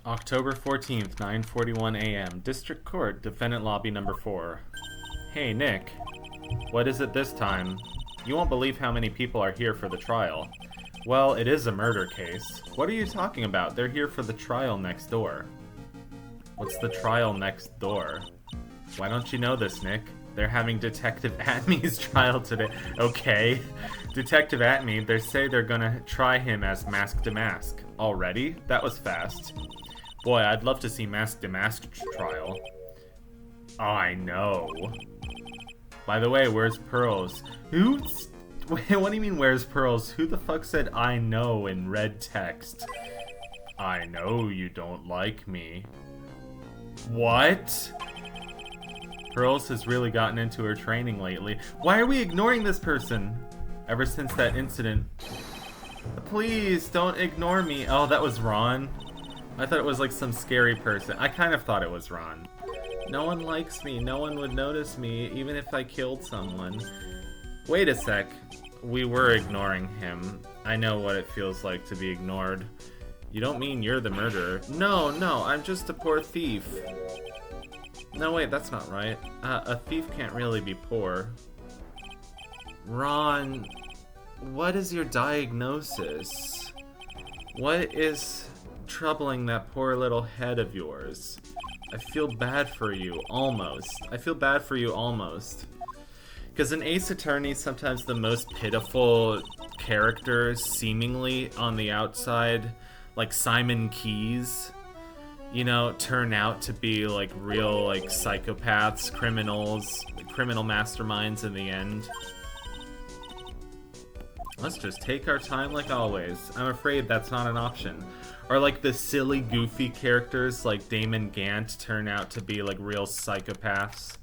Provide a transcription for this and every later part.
October 14th, 9:41 a.m. District Court, Defendant Lobby number 4. Hey, Nick. What is it this time? You won't believe how many people are here for the trial. Well, it is a murder case. What are you talking about? They're here for the trial next door. What's the trial next door? Why don't you know this, Nick? They're having Detective Atme's trial today. Okay. Detective Atme, they say they're gonna try him as Mask to Mask. Already? That was fast. Boy, I'd love to see Mask to Mask trial. I know. By the way, where's Pearls? Who's... Wait, what do you mean, where's Pearls? Who the fuck said I know in red text? I know you don't like me. What? Pearls has really gotten into her training lately. Why are we ignoring this person? Ever since that incident. Please, don't ignore me. Oh, that was Ron. I thought it was like some scary person. I kind of thought it was Ron. No one likes me. No one would notice me, even if I killed someone. Wait a sec. We were ignoring him. I know what it feels like to be ignored. You don't mean you're the murderer. No, I'm just a poor thief. No, wait, that's not right. A thief can't really be poor. Ron, what is your diagnosis? What is troubling that poor little head of yours? I feel bad for you, almost. I feel bad for you, almost. Because in Ace Attorney, sometimes the most pitiful characters, seemingly on the outside, like Simon Keyes, you know, turn out to be like real like psychopaths, criminals, criminal masterminds in the end. Let's just take our time like always. I'm afraid that's not an option. Or like the silly, goofy characters like Damon Gant turn out to be like real psychopaths.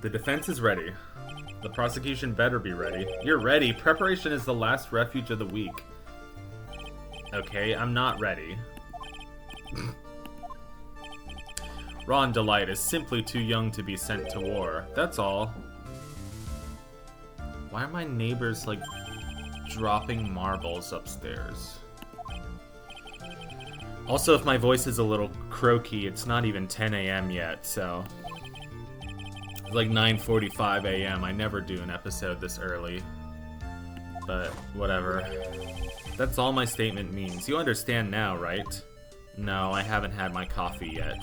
The defense is ready. The prosecution better be ready. You're ready. Preparation is the last refuge of the weak. Okay, I'm not ready. Ron Delight is simply too young to be sent to war. That's all. Why are my neighbors, like, dropping marbles upstairs? Also, if my voice is a little croaky, it's not even 10 a.m. yet, so... It's like 9:45 a.m. I never do an episode this early. But, whatever. That's all my statement means. You understand now, right? No, I haven't had my coffee yet.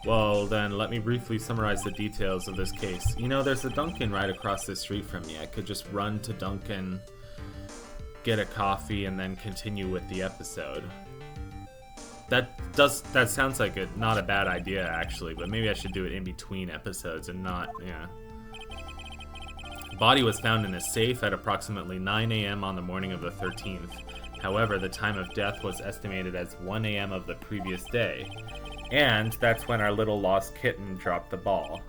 Well, then, let me briefly summarize the details of this case. You know, there's a Dunkin' right across the street from me. I could just run to Dunkin', get a coffee, and then continue with the episode. That sounds like not a bad idea, actually, but maybe I should do it in between episodes and not, yeah. Body was found in a safe at approximately 9 a.m. on the morning of the 13th. However, the time of death was estimated as 1 a.m. of the previous day. And that's when our little lost kitten dropped the ball.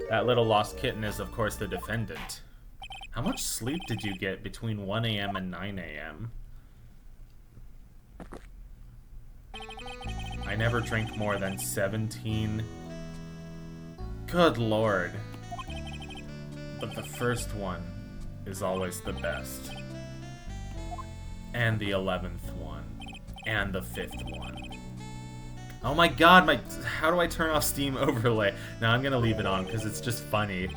That little lost kitten is, of course, the defendant. How much sleep did you get between 1 a.m. and 9 a.m.? I never drink more than 17. Good lord. But the first one is always the best. And the 11th one. And the 5th one. Oh my god, how do I turn off Steam Overlay? No, I'm gonna leave it on because it's just funny.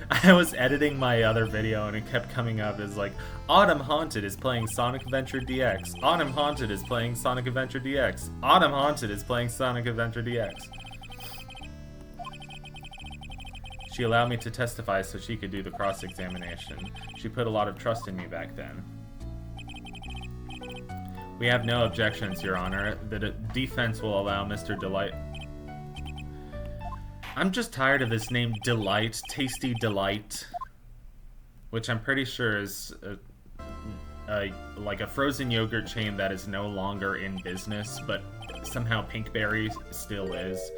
I was editing my other video and it kept coming up as like, Autumn Haunted is playing Sonic Adventure DX. Autumn Haunted is playing Sonic Adventure DX. Autumn Haunted is playing Sonic Adventure DX. She allowed me to testify so she could do the cross-examination. She put a lot of trust in me back then. We have no objections, Your Honor. The defense will allow Mr. Delight... I'm just tired of this name Delight, Tasty Delight. Which I'm pretty sure is like a frozen yogurt chain that is no longer in business, but somehow Pinkberry still is.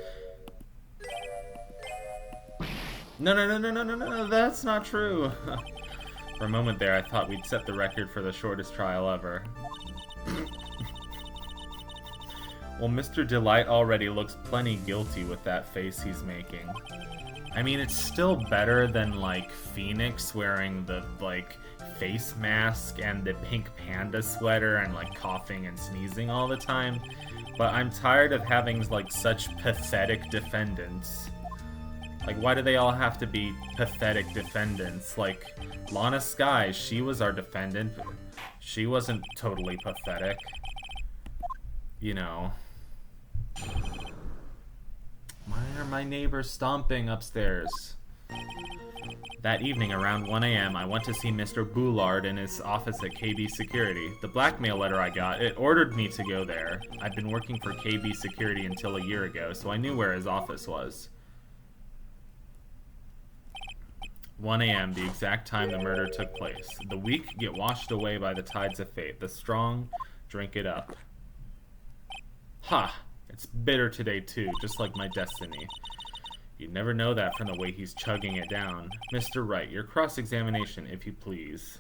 No, that's not true. For a moment there, I thought we'd set the record for the shortest trial ever. Well, Mr. Delight already looks plenty guilty with that face he's making. I mean, it's still better than, like, Phoenix wearing the, like, face mask and the pink panda sweater and, like, coughing and sneezing all the time. But I'm tired of having, like, such pathetic defendants. Like, why do they all have to be pathetic defendants? Like, Lana Sky, she was our defendant. She wasn't totally pathetic. You know. Why are my neighbors stomping upstairs? That evening, around 1 a.m., I went to see Mr. Boulard in his office at KB Security. The blackmail letter I got, it ordered me to go there. I'd been working for KB Security until a year ago, so I knew where his office was. 1 a.m., the exact time the murder took place. The weak get washed away by the tides of fate. The strong drink it up. Ha! It's bitter today, too, just like my destiny. You'd never know that from the way he's chugging it down. Mr. Wright, your cross-examination, if you please.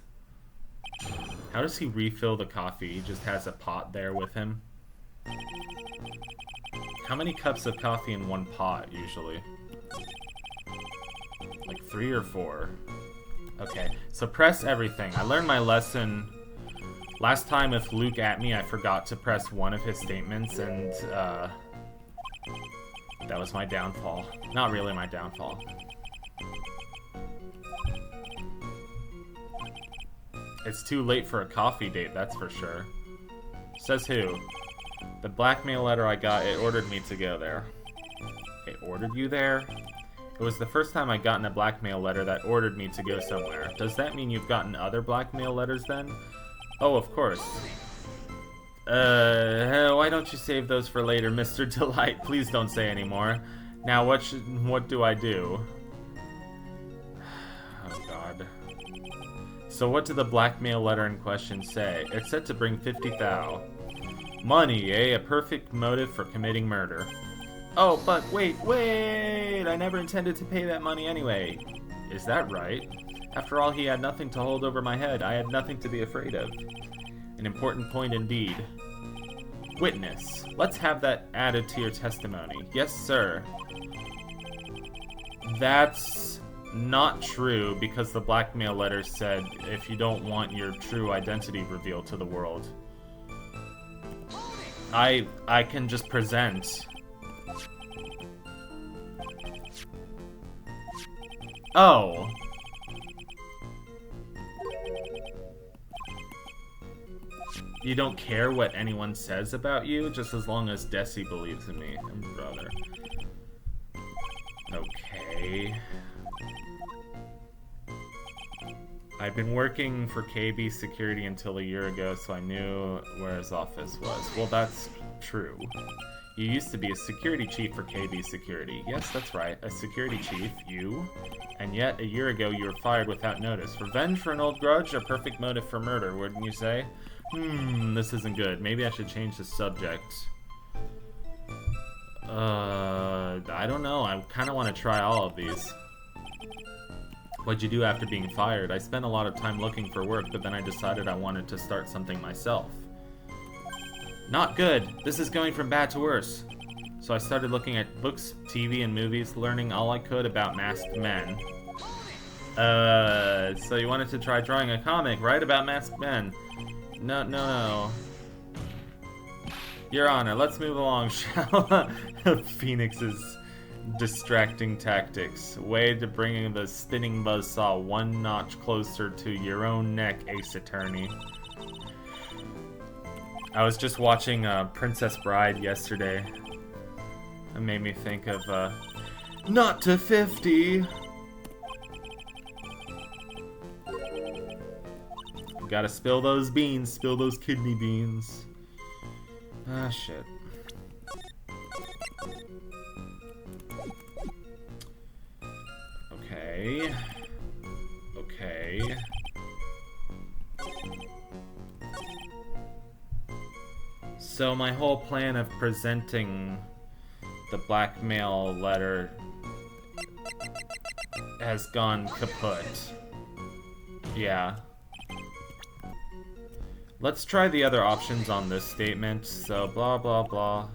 How does he refill the coffee? He just has a pot there with him? How many cups of coffee in one pot, usually? Like 3 or 4. Okay, suppress everything. I learned my lesson last time with Luke at me. I forgot to press one of his statements, and that was my downfall. Not really my downfall. It's too late for a coffee date, that's for sure. Says who? The blackmail letter I got, it ordered me to go there. It ordered you there? It was the first time I'd gotten a blackmail letter that ordered me to go somewhere. Does that mean you've gotten other blackmail letters then? Oh, of course. Why don't you save those for later, Mr. Delight? Please don't say anymore. Now, what do I do? Oh, God. So what did the blackmail letter in question say? It said to bring 50 thou. Money, eh? A perfect motive for committing murder. Oh, but wait! I never intended to pay that money anyway. Is that right? After all, he had nothing to hold over my head. I had nothing to be afraid of. An important point indeed. Witness, let's have that added to your testimony. Yes, sir. That's not true, because the blackmail letter said if you don't want your true identity revealed to the world. I can just present. Oh. You don't care what anyone says about you, just as long as Desi believes in me. Brother. Okay. I've been working for KB Security until a year ago, so I knew where his office was. Well, that's true. You used to be a security chief for KB Security. Yes, that's right. A security chief, you. And yet, a year ago, you were fired without notice. Revenge for an old grudge? A perfect motive for murder, wouldn't you say? This isn't good. Maybe I should change the subject. I don't know. I kind of want to try all of these. What'd you do after being fired? I spent a lot of time looking for work, but then I decided I wanted to start something myself. Not good. This is going from bad to worse. So I started looking at books, TV, and movies, learning all I could about masked men. So you wanted to try drawing a comic, right, about masked men? No. Your Honor, let's move along, shall Phoenix's distracting tactics. Way to bringing the spinning buzzsaw one notch closer to your own neck, Ace Attorney. I was just watching Princess Bride yesterday. It made me think of, not to 50! Gotta spill those beans, spill those kidney beans. Ah, shit. Okay. So my whole plan of presenting the blackmail letter has gone kaput. Yeah. Let's try the other options on this statement. So, blah, blah, blah.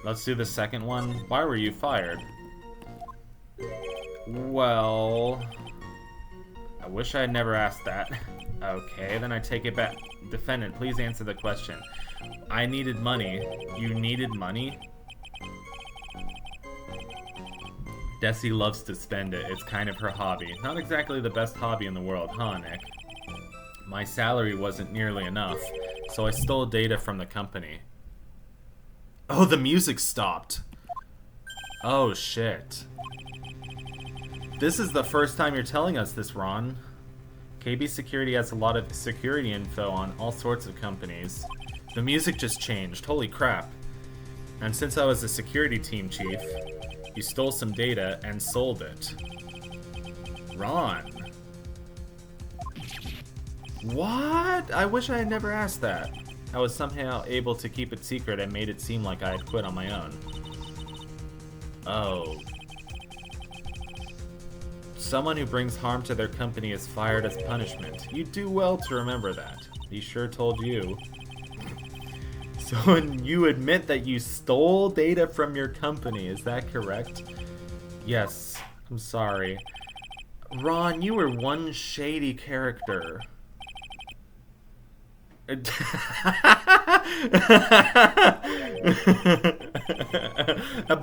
Let's do the second one. Why were you fired? Well... I wish I had never asked that. Okay, then I take it back. Defendant, please answer the question. I needed money. You needed money? Desi loves to spend it. It's kind of her hobby. Not exactly the best hobby in the world, huh, Nick? My salary wasn't nearly enough, so I stole data from the company. Oh, the music stopped. Oh, shit. This is the first time you're telling us this, Ron. KB Security has a lot of security info on all sorts of companies. The music just changed. Holy crap. And since I was a security team chief, you stole some data and sold it. Ron. What? I wish I had never asked that. I was somehow able to keep it secret and made it seem like I had quit on my own. Oh. Someone who brings harm to their company is fired as punishment. You do well to remember that. He sure told you. So you admit that you stole data from your company, is that correct? Yes, I'm sorry. Ron, you were one shady character. That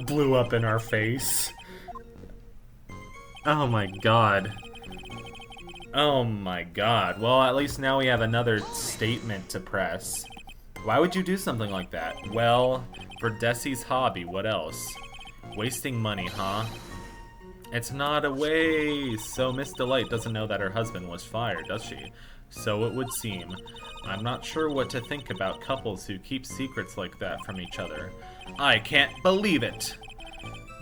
blew up in our face. Oh my god. Oh my god. Well, at least now we have another statement to press. Why would you do something like that? Well, for Desi's hobby, what else? Wasting money, huh? It's not a waste. So Miss Delight doesn't know that her husband was fired, does she? So it would seem. I'm not sure what to think about couples who keep secrets like that from each other. I can't believe it!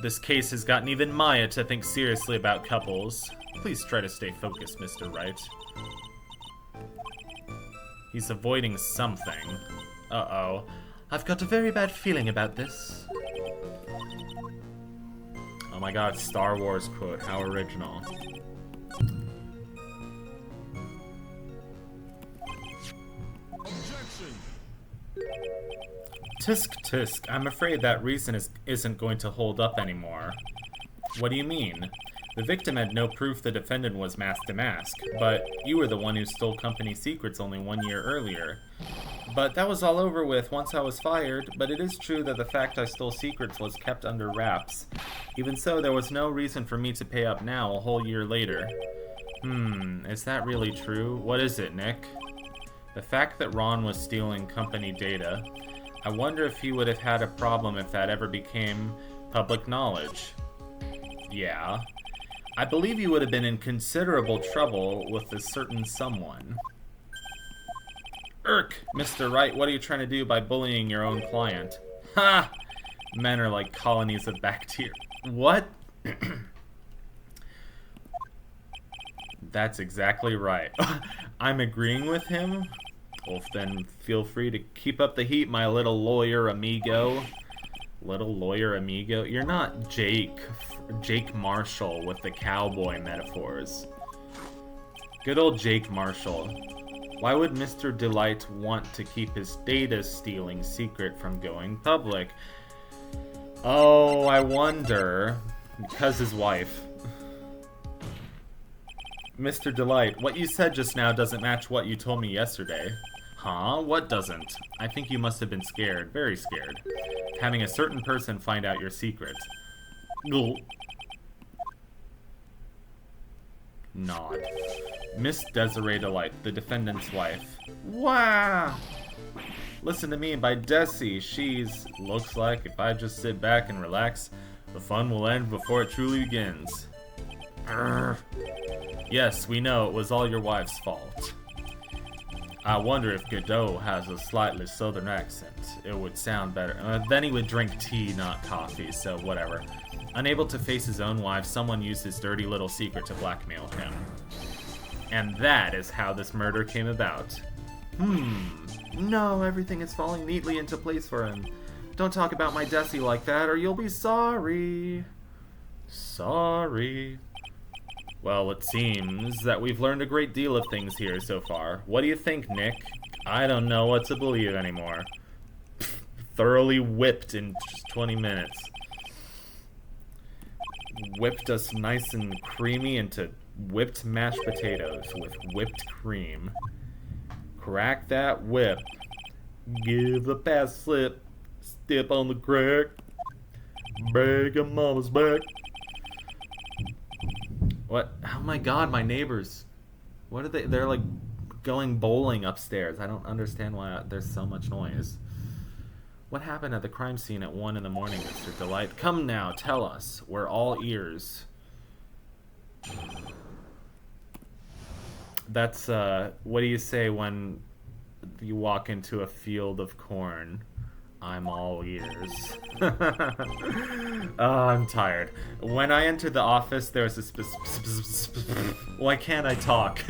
This case has gotten even Maya to think seriously about couples. Please try to stay focused, Mr. Wright. He's avoiding something. Uh-oh. I've got a very bad feeling about this. Oh my god, Star Wars quote. How original. Objection. Tisk tisk, I'm afraid that reason isn't going to hold up anymore. What do you mean? The victim had no proof the defendant was mask to mask, but you were the one who stole company secrets only 1 year earlier. But that was all over with once I was fired, but it is true that the fact I stole secrets was kept under wraps. Even so, there was no reason for me to pay up now, a whole year later. Is that really true? What is it, Nick? The fact that Ron was stealing company data, I wonder if he would have had a problem if that ever became public knowledge. Yeah. I believe you would have been in considerable trouble with a certain someone. Mr. Wright, what are you trying to do by bullying your own client? Ha! Men are like colonies of bacteria. What? That's exactly right. I'm agreeing with him? Well, then feel free to keep up the heat, my little lawyer amigo. Little lawyer amigo? You're not Jake Marshall with the cowboy metaphors. Good old Jake Marshall. Why would Mr. Delight want to keep his data stealing secret from going public? Oh, I wonder. Because his wife. Mr. Delight, what you said just now doesn't match what you told me yesterday. Huh? What doesn't? I think you must have been scared, very scared, having a certain person find out your secret. Gulp. Nod. Miss Desiree Delight, the defendant's wife. Wow! Listen to Me by Desi. She's... Looks like if I just sit back and relax, the fun will end before it truly begins. Yes, we know it was all your wife's fault. I wonder if Godot has a slightly southern accent. It would sound better. Then he would drink tea, not coffee, so whatever. Unable to face his own wife, someone used his dirty little secret to blackmail him. And that is how this murder came about. No, everything is falling neatly into place for him. Don't talk about my Desi like that, or you'll be sorry. Sorry. Well, it seems that we've learned a great deal of things here so far. What do you think, Nick? I don't know what to believe anymore. thoroughly whipped in just 20 minutes. Whipped us nice and creamy into whipped mashed potatoes with whipped cream. Crack that whip. Give the pass slip. Step on the crack. Break your mama's back. What? Oh my god, my neighbors. What are they? They're like going bowling upstairs. I don't understand why there's so much noise. What happened at the crime scene at 1 in the morning, Mr. Delight? Come now, tell us. We're all ears. That's, what do you say when you walk into a field of corn? I'm all ears. I'm tired. When I entered the office, there was a why can't I talk?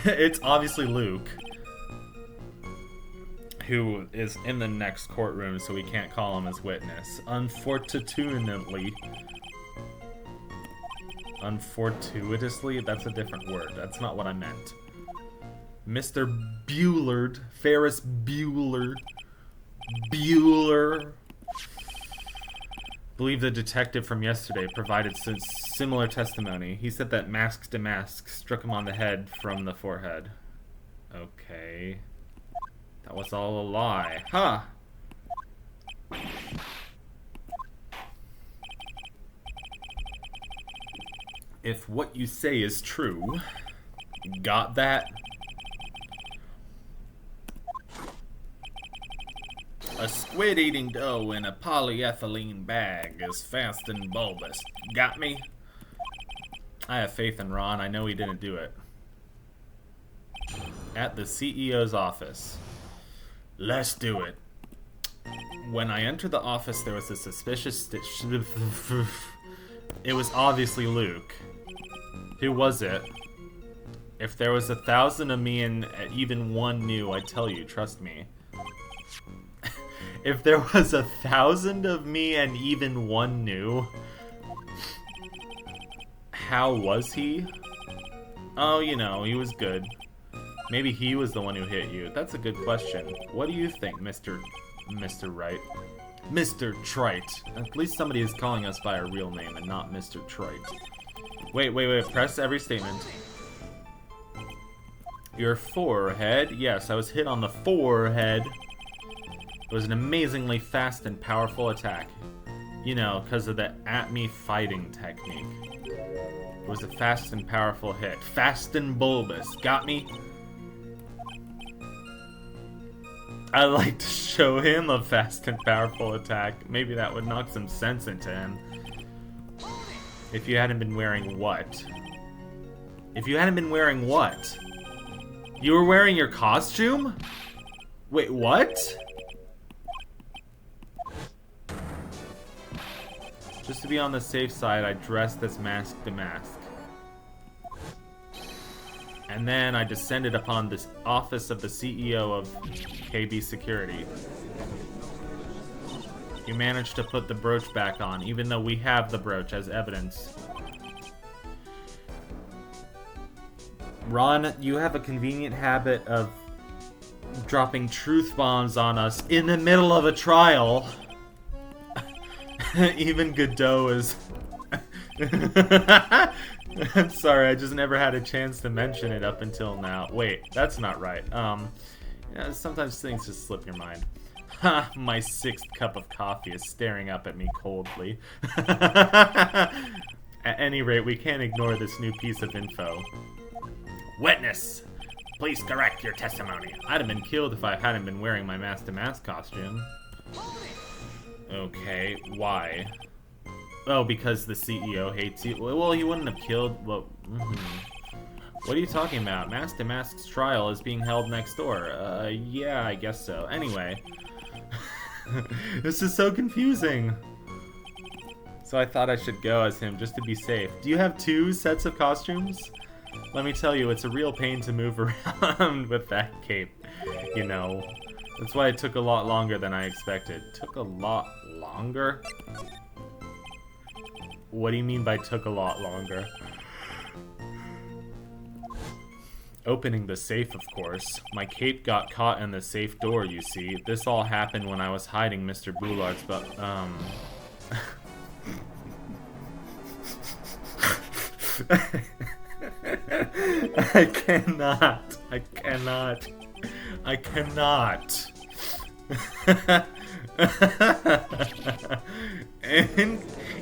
It's obviously Luke, who is in the next courtroom, so we can't call him as witness. Unfortunately. Unfortuitously? That's a different word. That's not what I meant. Mr. Buellard. Ferris Bueller. Bueller. Believe the detective from yesterday provided similar testimony. He said that Mask to Mask struck him on the head from the forehead. Okay. That was all a lie. Huh. If what you say is true, got that? A squid eating dough in a polyethylene bag is fast and bulbous. Got me? I have faith in Ron. I know he didn't do it. At the CEO's office. Let's do it. When I entered the office, there was a suspicious It was obviously Luke. Who was it? If there was 1,000 of me and even one knew, I'd tell you, trust me. If there was 1,000 of me and even one knew, how was he? Oh, you know, he was good. Maybe he was the one who hit you. That's a good question. What do you think, Mr. Wright? Mr. Trite. At least somebody is calling us by our real name and not Mr. Trite. Wait. Press every statement. Your forehead. Yes, I was hit on the forehead. It was an amazingly fast and powerful attack. You know, because of the at-me fighting technique. It was a fast and powerful hit. Fast and bulbous. Got me? I'd like to show him a fast and powerful attack. Maybe that would knock some sense into him. If you hadn't been wearing what? If you hadn't been wearing what? You were wearing your costume? Wait, what? Just to be on the safe side, I dressed as Mask to Mask. And then I descended upon this office of the CEO of KB Security. You managed to put the brooch back on, even though we have the brooch as evidence. Ron, you have a convenient habit of dropping truth bombs on us in the middle of a trial. Even Godot is... I'm sorry, I just never had a chance to mention it up until now. Wait, that's not right. Yeah, sometimes things just slip your mind. Ha, my 6th cup of coffee is staring up at me coldly. At any rate, we can't ignore this new piece of info. Witness! Please correct your testimony. I'd have been killed if I hadn't been wearing my Mask-to-Mask costume. Okay, why? Oh, because the CEO hates you? Well, he wouldn't have killed... Well, What are you talking about? Mask to Mask's trial is being held next door. Yeah, I guess so. Anyway. This is so confusing. So I thought I should go as him just to be safe. Do you have 2 sets of costumes? Let me tell you, it's a real pain to move around with that cape. You know. That's why it took a lot longer than I expected. Took a lot longer? What do you mean by took a lot longer? Opening the safe, of course. My cape got caught in the safe door, you see. This all happened when I was hiding Mr. Boulard's I cannot.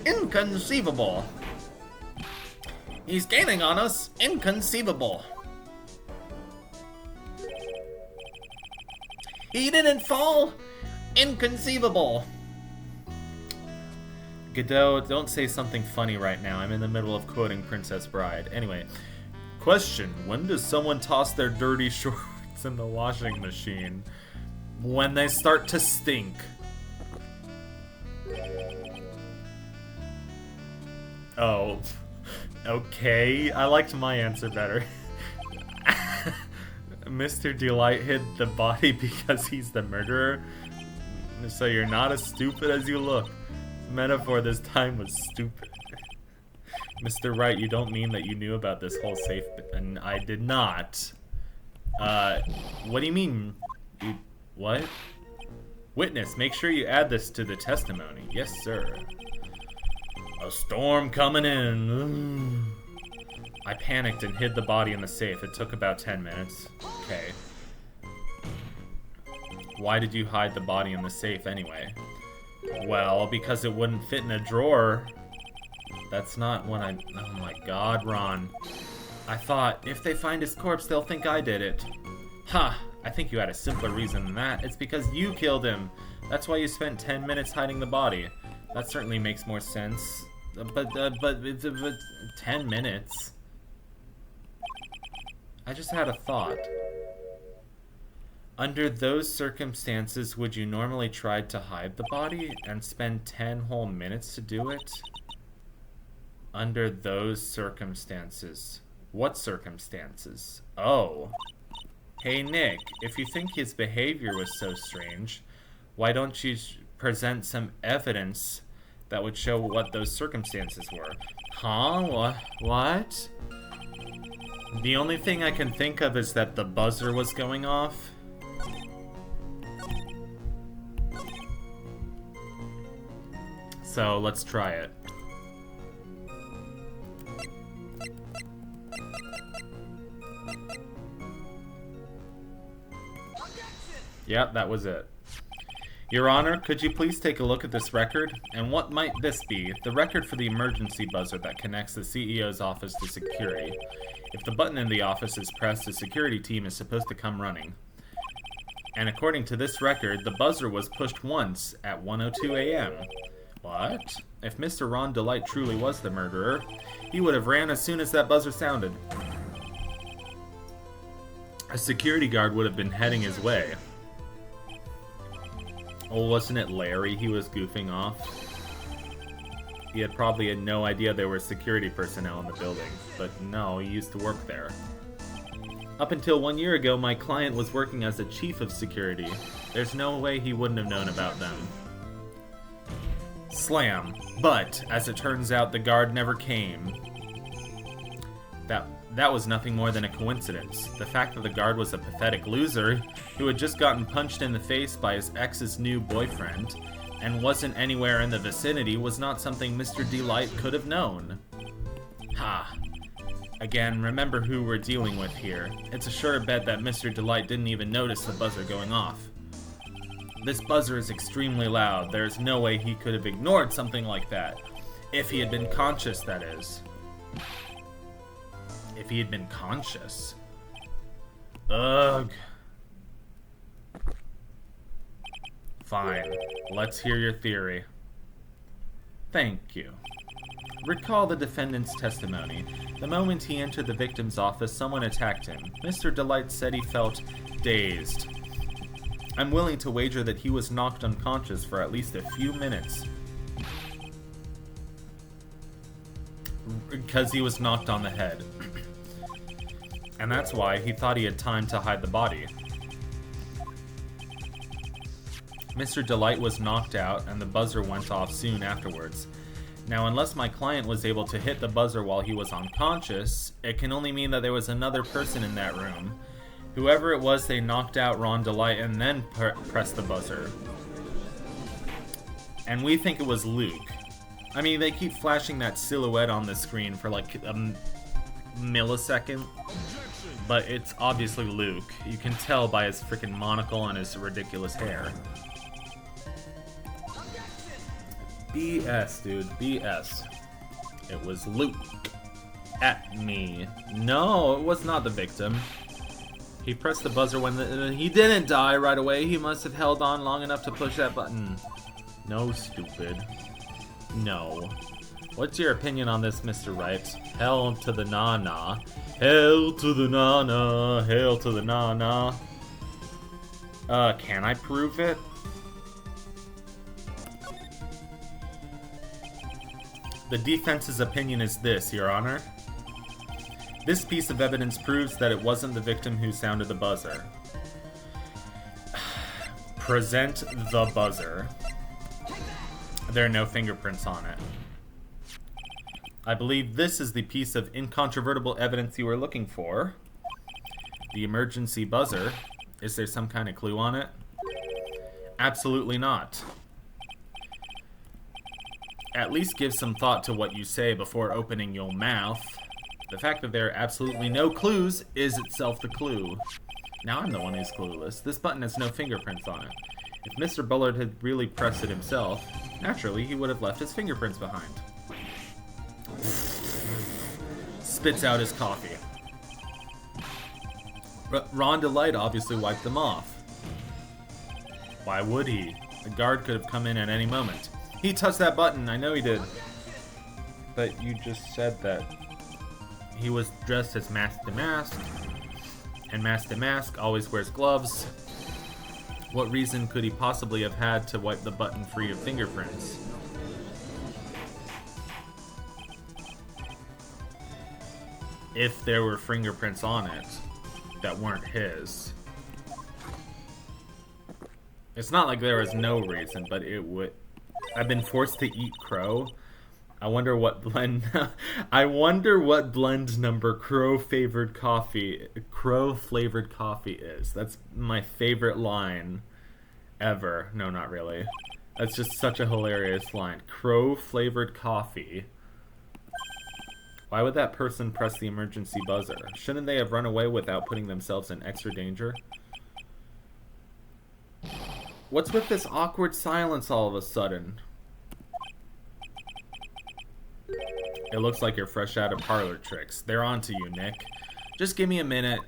Inconceivable. He's gaining on us. Inconceivable. He didn't fall. Inconceivable. Godot, don't say something funny right now. I'm in the middle of quoting Princess Bride. Anyway, question. When does someone toss their dirty shorts in the washing machine? When they start to stink. Oh, okay. I liked my answer better. Mr. Delight hid the body because he's the murderer. So you're not as stupid as you look. Metaphor this time was stupid. Mr. Wright, you don't mean that you knew about this whole safe, and I did not. What do you mean? What? Witness, make sure you add this to the testimony. Yes, sir. A storm coming in. I panicked and hid the body in the safe. It took about 10 minutes. Okay. Why did you hide the body in the safe anyway? Well, because it wouldn't fit in a drawer. That's not when I... Oh my god, Ron. I thought, if they find his corpse, they'll think I did it. Ha! I think you had a simpler reason than that. It's because you killed him. That's why you spent 10 minutes hiding the body. That certainly makes more sense. But 10 minutes? I just had a thought. Under those circumstances, would you normally try to hide the body and spend 10 whole minutes to do it? Under those circumstances. What circumstances? Oh. Hey Nick, if you think his behavior was so strange, why don't you present some evidence that would show what those circumstances were? Huh? What? The only thing I can think of is that the buzzer was going off. So let's try it. Yep, that was it. Your Honor, could you please take a look at this record? And what might this be? The record for the emergency buzzer that connects the CEO's office to security. If the button in the office is pressed, the security team is supposed to come running. And according to this record, the buzzer was pushed once at 1:02 a.m. What? If Mr. Ron Delight truly was the murderer, he would have ran as soon as that buzzer sounded. A security guard would have been heading his way. Oh, wasn't it Larry he was goofing off? He had probably had no idea there were security personnel in the building, but no, he used to work there. Up until 1 year ago, my client was working as a chief of security. There's no way he wouldn't have known about them. Slam. But, as it turns out, the guard never came. That was nothing more than a coincidence. The fact that the guard was a pathetic loser who had just gotten punched in the face by his ex's new boyfriend and wasn't anywhere in the vicinity was not something Mr. Delight could have known. Ha. Again, remember who we're dealing with here. It's a sure bet that Mr. Delight didn't even notice the buzzer going off. This buzzer is extremely loud. There's no way he could have ignored something like that. If he had been conscious, that is. If he had been conscious. Ugh. Fine. Let's hear your theory. Thank you. Recall the defendant's testimony. The moment he entered the victim's office, someone attacked him. Mr. Delight said he felt dazed. I'm willing to wager that he was knocked unconscious for at least a few minutes. Because he was knocked on the head. And that's why he thought he had time to hide the body. Mr. Delight was knocked out, and the buzzer went off soon afterwards. Now, unless my client was able to hit the buzzer while he was unconscious, it can only mean that there was another person in that room. Whoever it was, they knocked out Ron DeLite and then pressed the buzzer. And we think it was Luke. I mean, they keep flashing that silhouette on the screen for like a millisecond, but it's obviously Luke. You can tell by his freaking monocle and his ridiculous hair. BS, dude. BS. It was Luke. At me. No, it was not the victim. He pressed the buzzer when he didn't die right away. He must have held on long enough to push that button. No, stupid. No. What's your opinion on this, Mr. Wright? Hell to the na-na. Hell to the na-na. Hell to the na-na. Can I prove it? The defense's opinion is this, Your Honor. This piece of evidence proves that it wasn't the victim who sounded the buzzer. Present the buzzer. There are no fingerprints on it. I believe this is the piece of incontrovertible evidence you were looking for. The emergency buzzer. Is there some kind of clue on it? Absolutely not. At least give some thought to what you say before opening your mouth. The fact that there are absolutely no clues is itself the clue. Now I'm the one who's clueless. This button has no fingerprints on it. If Mr. Bullard had really pressed it himself, naturally he would have left his fingerprints behind. Spits out his coffee. Ron DeLite obviously wiped them off. Why would he? A guard could have come in at any moment. He touched that button, I know he did. But you just said that he was dressed as Mask to Mask, and Mask to Mask always wears gloves. What reason could he possibly have had to wipe the button free of fingerprints? If there were fingerprints on it that weren't his. It's not like there was no reason, but it would. I've been forced to eat crow. I wonder what blend number crow flavored coffee is. That's my favorite line ever. No, not really. That's just such a hilarious line. Crow flavored coffee. Why would that person press the emergency buzzer? Shouldn't they have run away without putting themselves in extra danger? What's with this awkward silence all of a sudden? It looks like you're fresh out of parlor tricks. They're on to you, Nick. Just give me a minute.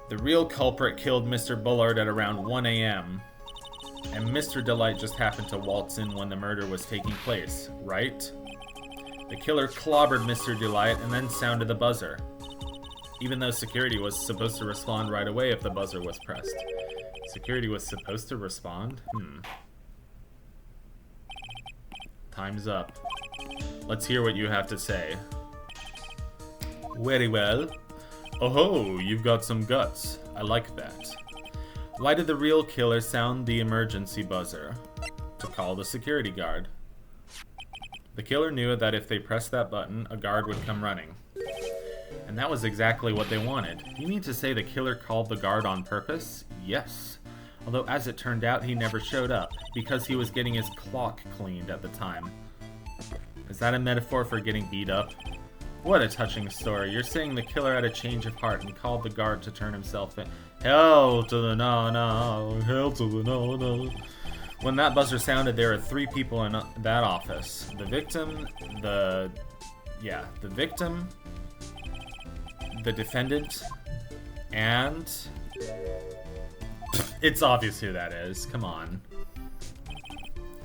The real culprit killed Mr. Bullard at around 1 a.m. And Mr. DeLite just happened to waltz in when the murder was taking place, right? The killer clobbered Mr. DeLite and then sounded the buzzer. Even though security was supposed to respond right away if the buzzer was pressed. Security was supposed to respond? Time's up. Let's hear what you have to say. Very well. Oh-ho, you've got some guts. I like that. Why did the real killer sound the emergency buzzer? To call the security guard. The killer knew that if they pressed that button, a guard would come running. And that was exactly what they wanted. You mean to say the killer called the guard on purpose? Yes. Although, as it turned out, he never showed up, because he was getting his clock cleaned at the time. Is that a metaphor for getting beat up? What a touching story. You're saying the killer had a change of heart and called the guard to turn himself in. Hell to the no-no, hell to the no-no. When that buzzer sounded, there were 3 people in that office. The victim, the defendant, and... It's obvious who that is. Come on.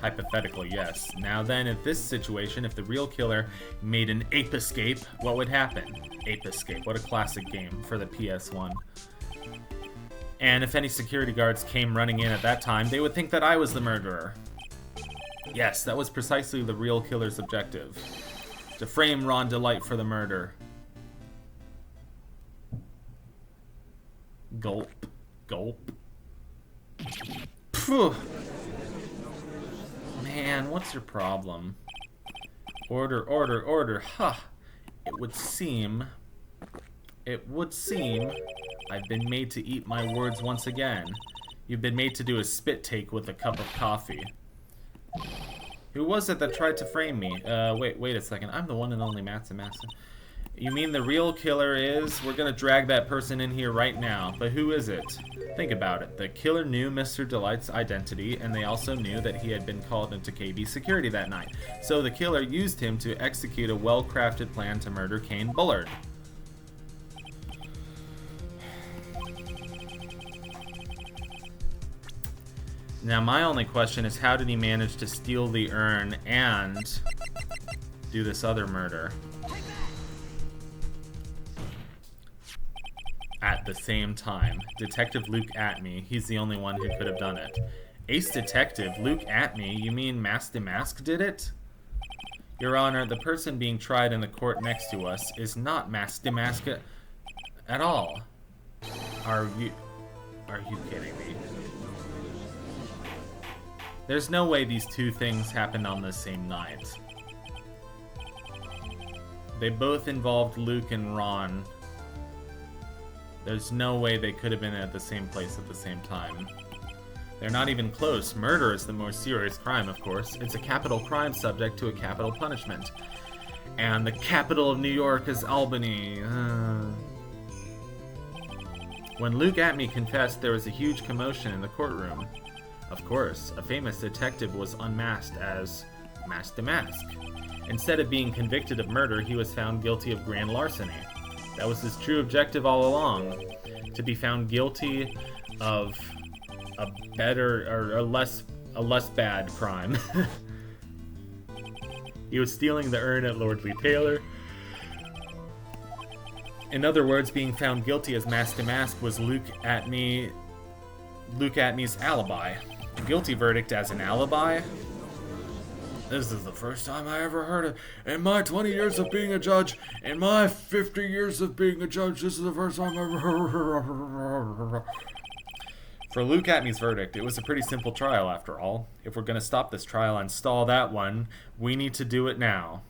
Hypothetically, yes. Now then, in this situation, if the real killer made an ape escape, what would happen? Ape Escape. What a classic game for the PS1. And if any security guards came running in at that time, they would think that I was the murderer. Yes, that was precisely the real killer's objective. To frame Ron DeLite for the murder. Gulp. Gulp. Phew. man, what's your problem? Order, order, order. Ha! It would seem I've been made to eat my words once again. You've been made to do a spit take with a cup of coffee. Who was it that tried to frame me? Wait a second. I'm the one and only Matson. You mean the real killer is? We're gonna drag that person in here right now. But who is it? Think about it. The killer knew Mr. Delight's identity, and they also knew that he had been called into KB security that night. So the killer used him to execute a well-crafted plan to murder Kane Bullard. Now, my only question is, how did he manage to steal the urn and do this other murder at the same time? Detective Luke Atme, he's the only one who could have done it. Ace Detective Luke Atme, you mean Mask DeMask did it? Your Honor, the person being tried in the court next to us is not Mask DeMask at all. Are you kidding me? There's no way these two things happened on the same night. They both involved Luke and Ron. There's no way they could have been at the same place at the same time. They're not even close. Murder is the more serious crime, of course. It's a capital crime subject to a capital punishment. And the capital of New York is Albany. When Luke Atme confessed, there was a huge commotion in the courtroom. Of course, a famous detective was unmasked as Mask DeMask. Instead of being convicted of murder, he was found guilty of grand larceny. That was his true objective all along, to be found guilty of a better or a less bad crime. He was stealing the urn at Lordly Taylor. In other words, being found guilty as Mask DeMask was Luke Atme's alibi. A guilty verdict as an alibi? This is the first time I ever heard it. In my 20 years of being a judge, in my 50 years of being a judge, this is the first time I ever heard. For Luke Atme's verdict, it was a pretty simple trial after all. If we're going to stop this trial and stall that one, we need to do it now.